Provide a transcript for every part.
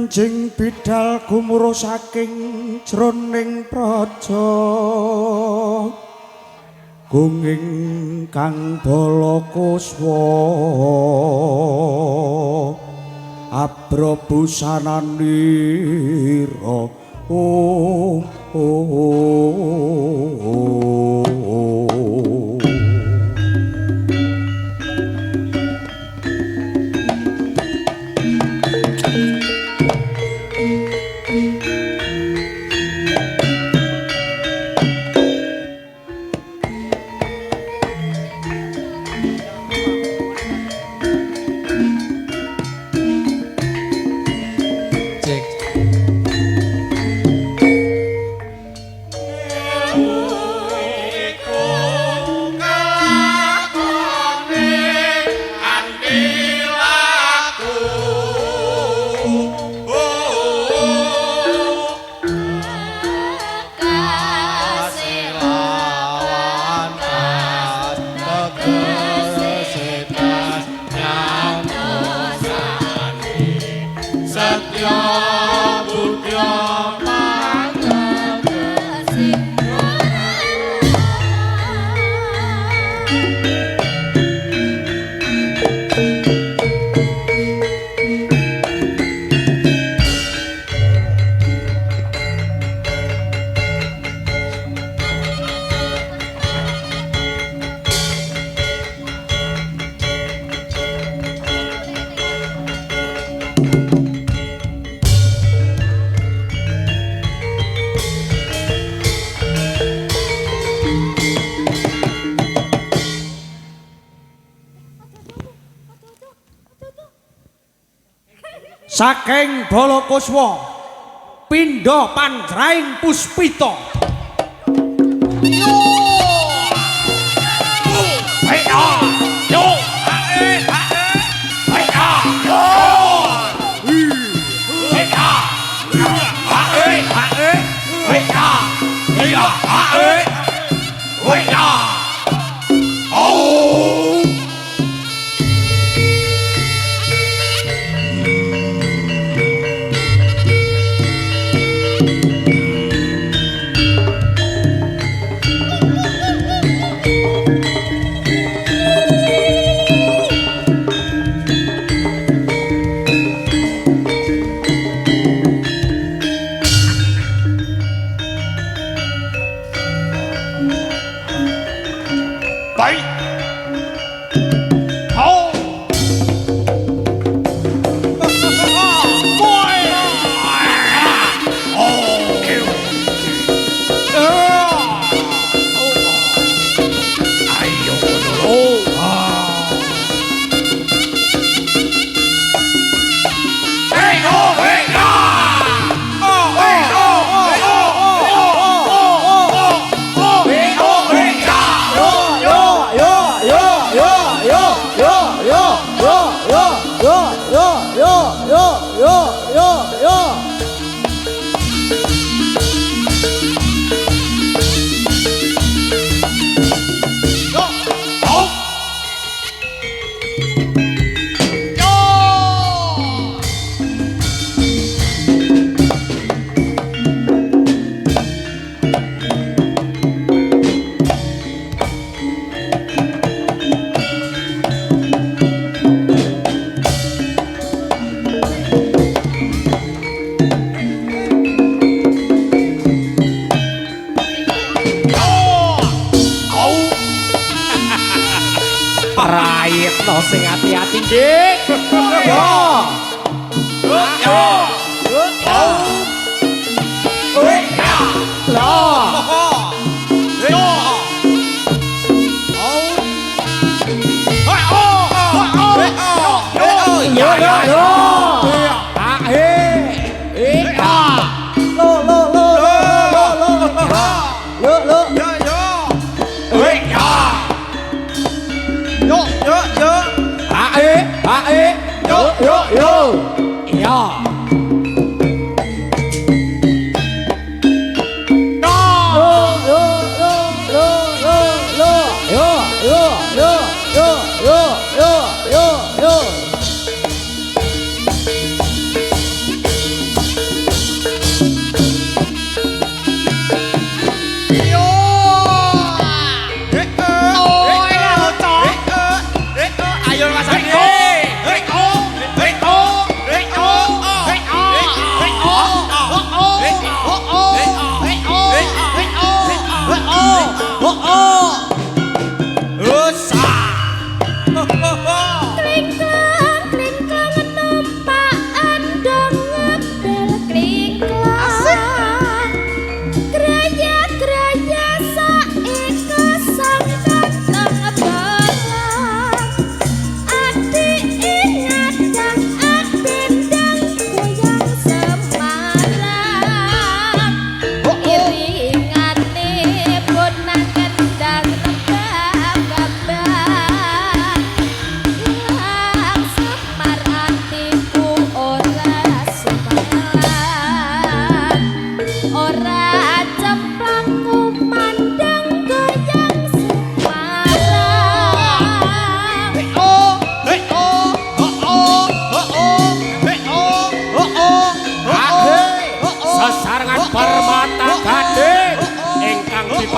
Enjing bidal gumuruh saking jroning praja gunging kang balakuswa abra busananira saking Balakuswa pindha Panjraing Puspita Prayitna sing ati-ati nggih. Yo. Yo.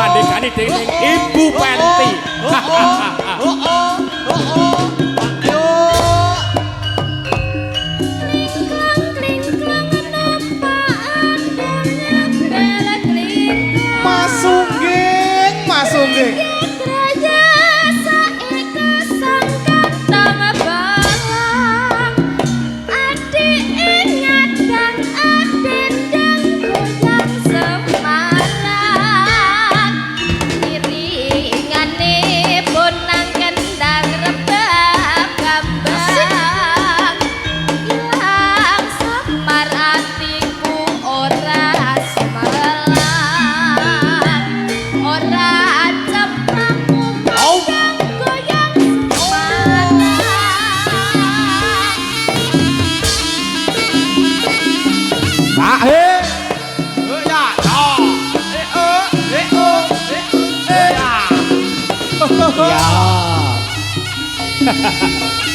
Tandingane dening Ibu Penti. Masuk.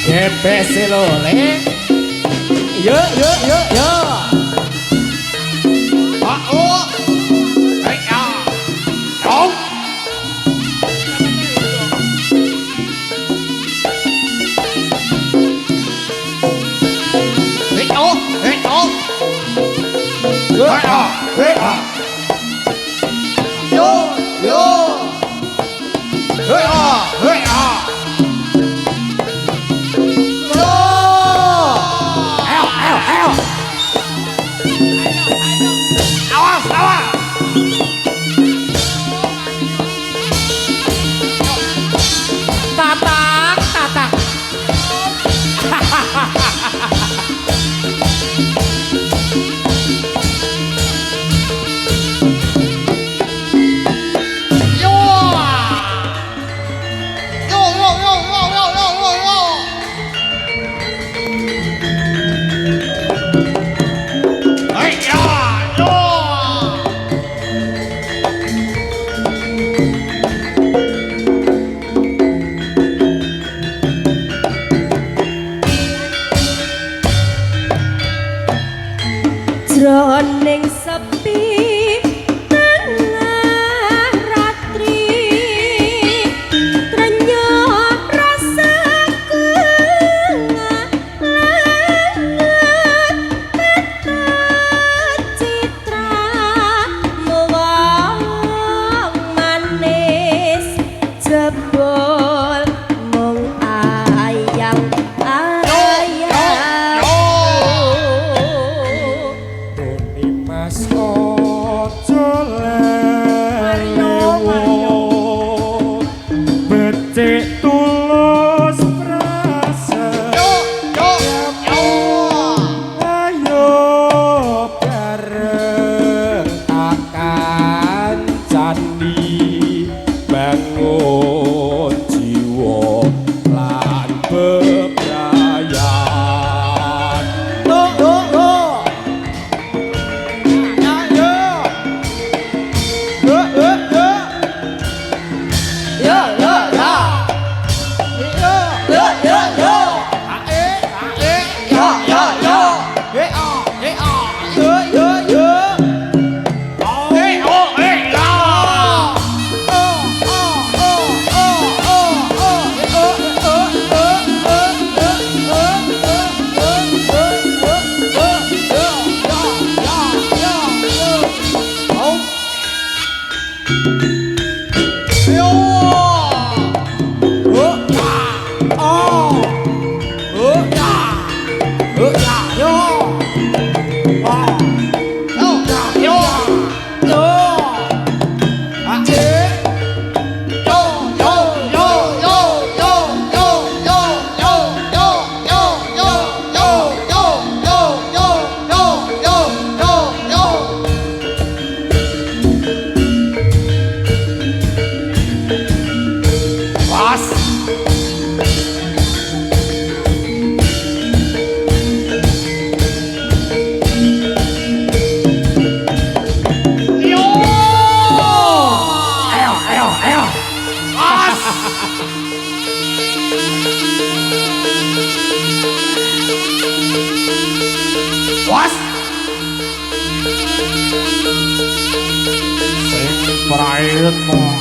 Gebes lho, Le. Yo. Jroning sepi tengah ratri trenyot rasaku ngelenget peta citra muwang manis jebol mung ayang Mas ojo lewo becik tulus prasa ayo bareng akan candi bangun jiwa lan bebrayan Pride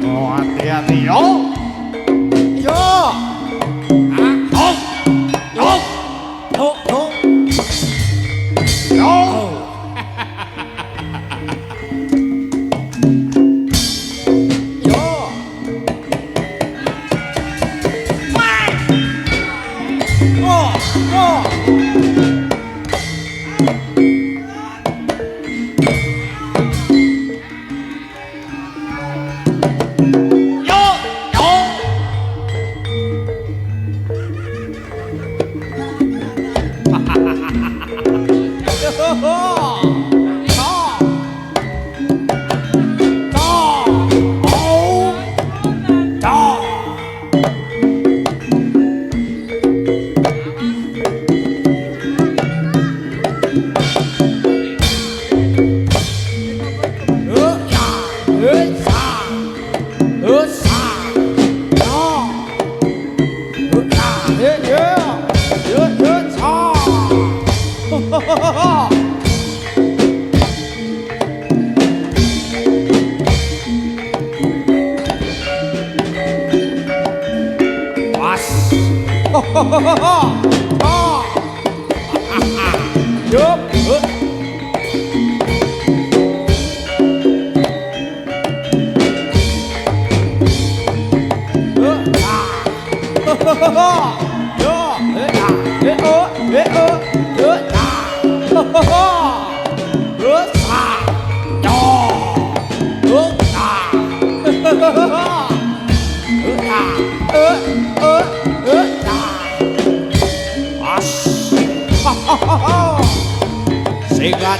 Oh, hati-hati yo. Yo. Yo. Yo. Yo. Yo.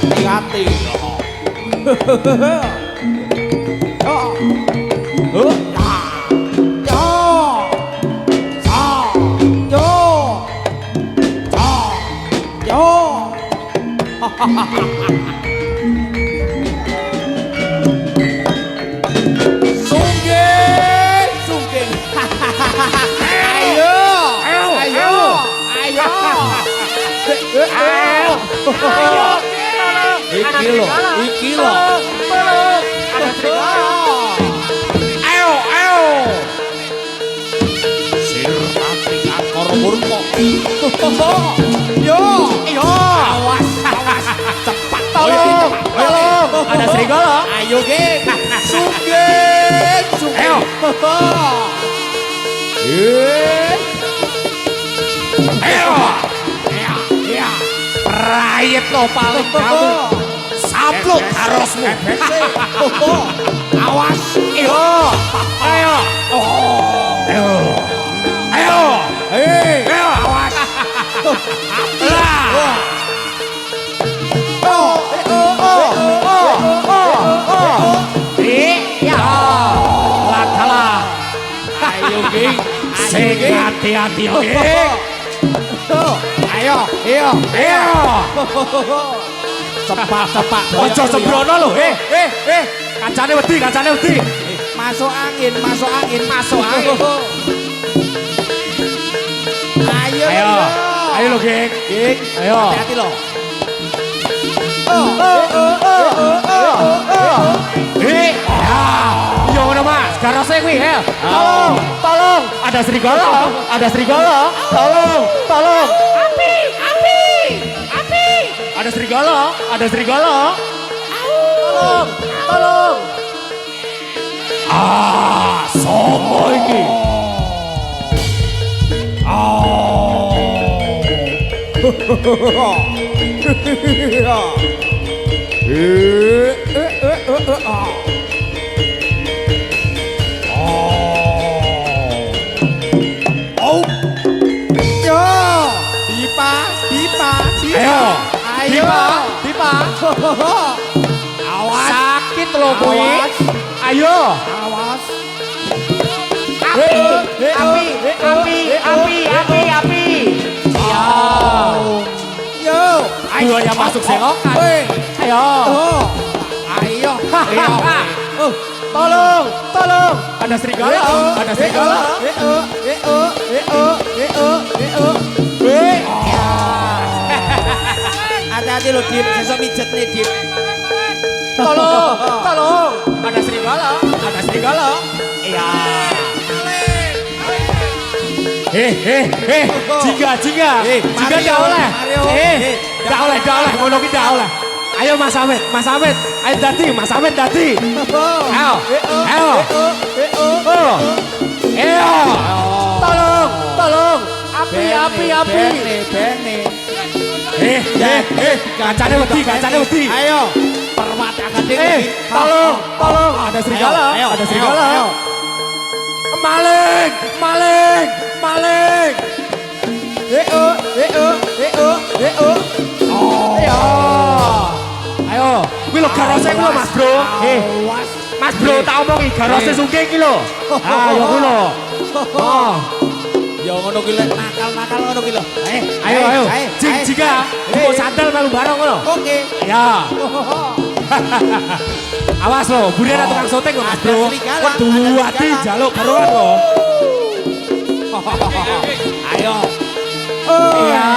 Hati-hati. Sungging. Ayo. Iki lo. Ada serigala. Ayo. Sirati akor murko. Yo. Awas. Cepat tolong. Ada serigala. Ayo, geng. Sungging. Ayo. Iya. Prayet lo paling kamu. Sampluk karosmu. Awas. Ayo. Awas. Latala. Ayo, geng. Sing hati-hati, geng. Ayo. Cepat. Ojo sembrono lho. Kancane wedi. Masuk angin. Ayo lho, geng. Ayo. Hati-hati lho. Iya ngono Mas, garose kuwi ya. Tolong. Ada serigala. Tolong. Api. Ada serigala. Tolong. Sopo iki? Dipa. Awas. Sakit lo kuwi. Ayo. Awas. Api. Yo. Ayo masuk selokan. Ayo. Tolong. Ada serigala. Hati-hati lo Dip, sesok mijet nih Dip. Tolong. Ada serigala. Jingga nggak oleh. Nggak oleh, ngono ki nggak oleh. Ayo Mas Amit, ayo dadi. Ayo. Tolong. Api. Bene. Kacane wedi. Ayo. Permata gede. Tolong. Ada serigala. Ayo. Maling. Ayo. Kuwi lho garose kuwi lho Mas Bro. Mas Bro tak omongi garose sungke iki lho. Ayo kuwi lho. Ya ngono ki lek nakal ngono ki lho. Ayo. Jika kok sandal melu bareng ngono. Oke. Ya. Awas lo, burian tukang syuting lho Mas Bro. Kok duwati jaluk karuan lho. Ayo. Iya.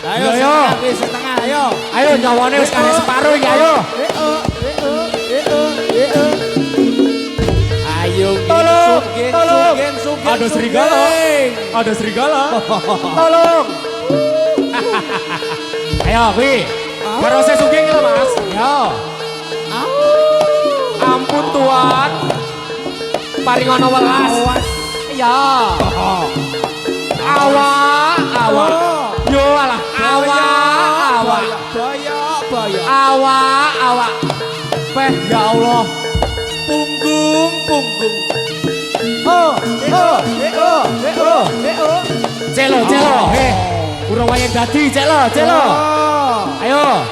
Ayo setengah ayo. Ayo nyawane wis kare separo iki ayo. Ayo Tolong. sugeng. Ada serigala. Tolong. Ayo kuwi. Garose sugeng lho Mas. Yo. Ampun Tuan. Paringono welas. Ya. Awak. Yo alah, awak. Baya. Awak. Peh ya Allah. Punggung. Celo. Urung wayang dadi, celo. Ayo.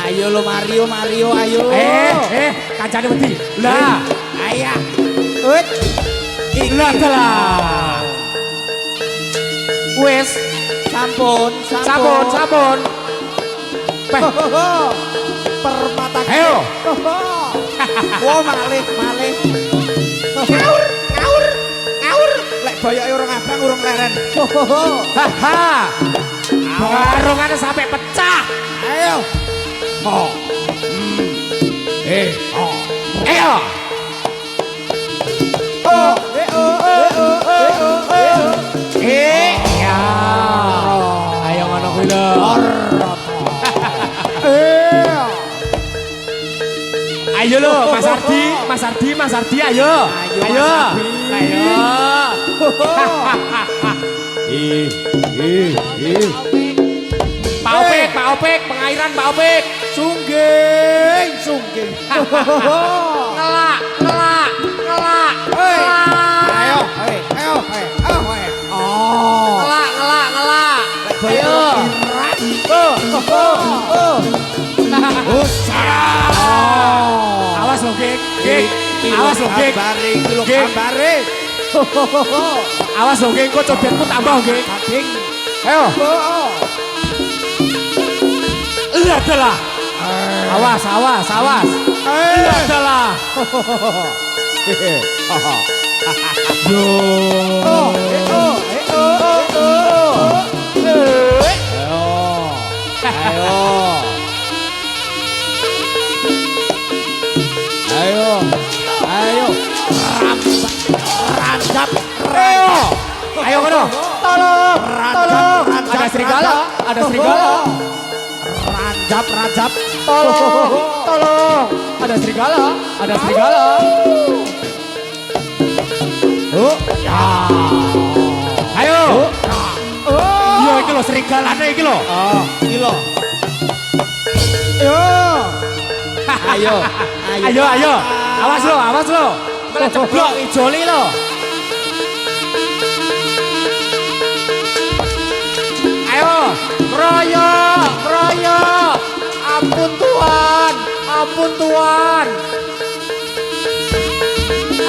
Ayo lo Mario ayo. Kancane wedi. Lah, Ayah. lah dalah. Wes, Sampun. sabun. Peh, Permata. ayo. Wah malih. Ngaur. Lek bayake orang abang urung leren. Haha. Barongane sampai pecah. Ayo. Ayo. Ya. Ayo ngono kuwi lho. Ayo lho, Mas Ardi, ayo. Pak Opek, pengairan Pak Opek. Sungging. Ngelak. Ayo. Ngelak. Ayo. Awas lo, Gek. Awas lo, Gek. Gambare. Awas lo, Gek. Kok cobetmu tambah, Gek. Ayo. Lihat adalah. Awas. Lihat adalah. Ayo. Rancap. Ayo ngono. Tolong. Ada serigala. Rancap. Tolong. Ada serigala. Ya. Ayo. Yo iki lho serigalane iki lho. Iki lho. Ayo. Awas lo. Malah ceblok ijoli lo. Ayo, kroyok. Ampun Tuan.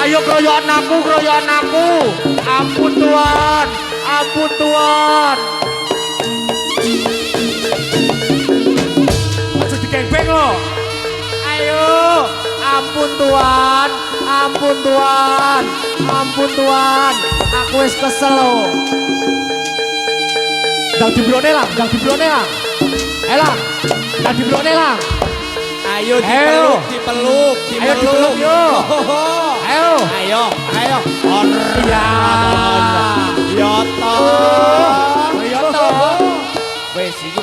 Ayo kroyokan aku. Ampun Tuan. Aja digengbeng lo. Ayo, ampun Tuan. Aku wis kesel lo. Dang dibrone lang. Elang. Dang dibrone lang. Ayo dipeluk, dipeluk, Ayo dipeluk yo. Ayo. Ayo, ayo. Iya. Ya toh. Ya toh. Wes iki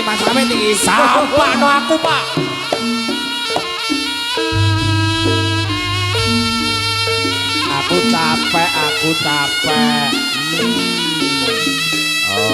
Mas Amit iki. Sampakno aku, Pak. Aku capek. Ayo.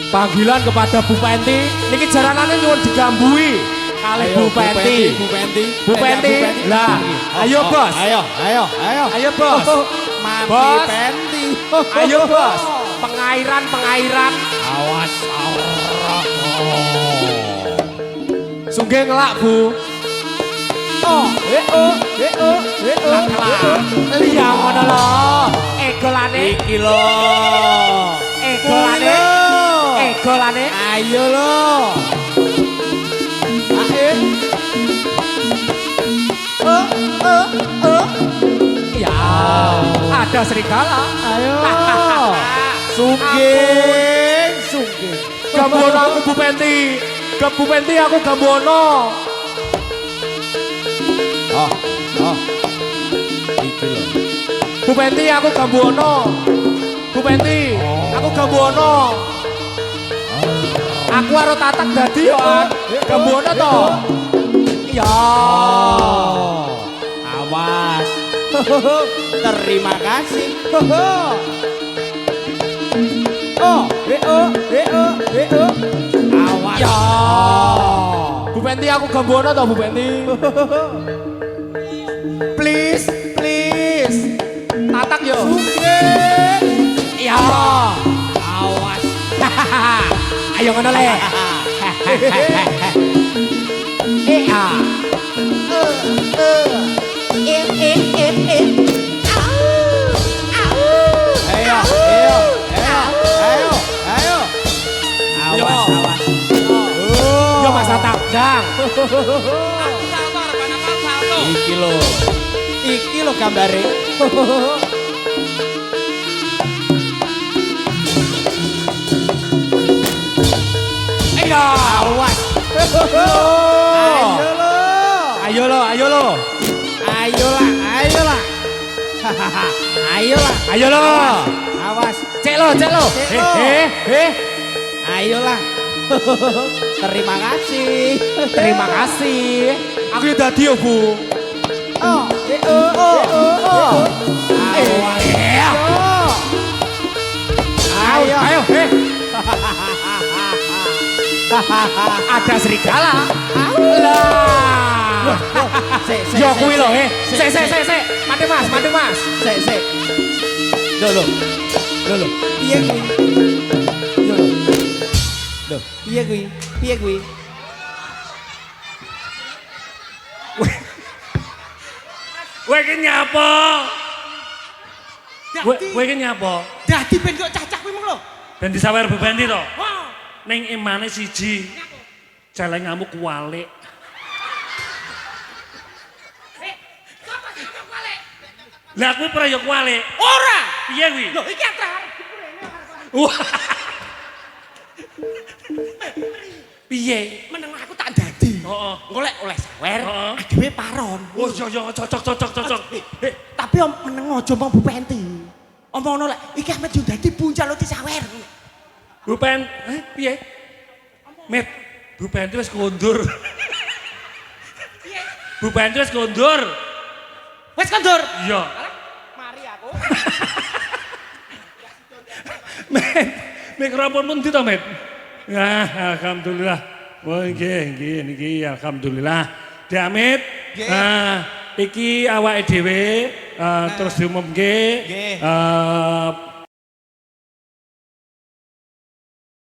Panggilan kepada Bu Penti, niki jaranane nyuwun digambui kalih Bu Penti. Bu Penti. Lah, ayo Bos. Ayo. Ayo Bos. Mati Bos. Penti. Ayo Bos. Pengairan. Awas. Sugih ngelak Bu. Liya ngono lho. Egolane. Iki lho. Egolane. Ayo lo. Ya, ada serigala. Ayo. Sugeng. Gambono aku Bu Penti. Ke Bu Penti aku gambono. Iki lho. Bu Penti aku gambono. Bu Penti, aku gambono. Aku karo Tatak dadi yo, An. Gambono to. Ya. Awas. Terima kasih. Awas. Ya. Bu Penti aku gambono to, Bu Penti. Please. Tatak yo. Ya. Awas. Ayo ngono le. Ayo. Awas. Yo Mas Tatak, dang. Iki lo gambare. Iya. Awas. Ayo lo. Ayo lo. Awas. Cek lo. Ayolah. Terima kasih. Terima kasih. Aku yo dadi yo, Bu. Ayo. Ada serigala. Lah. Yo kuwi lho, Sik. Mati Mas. Sik. Loh. Piye kuwi? Loh, piye kuwi? Kowe iki nyapa? Kowe iki nyapa? Dadi ben kok cacah kuwi mong lho. Ben disawer bebanti to? Ning imane siji. Jalengamu kuwalik. Lah kuwi prayok kuwalik. Ora. Piye kuwi? Lho iki atrar. Wah. Piye? Meneng aku tak dadi. Heeh. Golek oleh sawer, Heeh. adewe paron. Oh iya cocok. Tapi om meneng aja omong Bu Penti. Omongno lek iki Ahmed yo dadi buncal uti sawer. Bu Pen, piye? Met, Bu Pen wis kondur. Bu Pen wis kondur. Wes kondur. Iya. Mari aku. Met, mikrofon pun to, Met. Ya, alhamdulillah. Wah, nggih, alhamdulillah. Damit. Iki awake dhewe terus diumumke Nggih.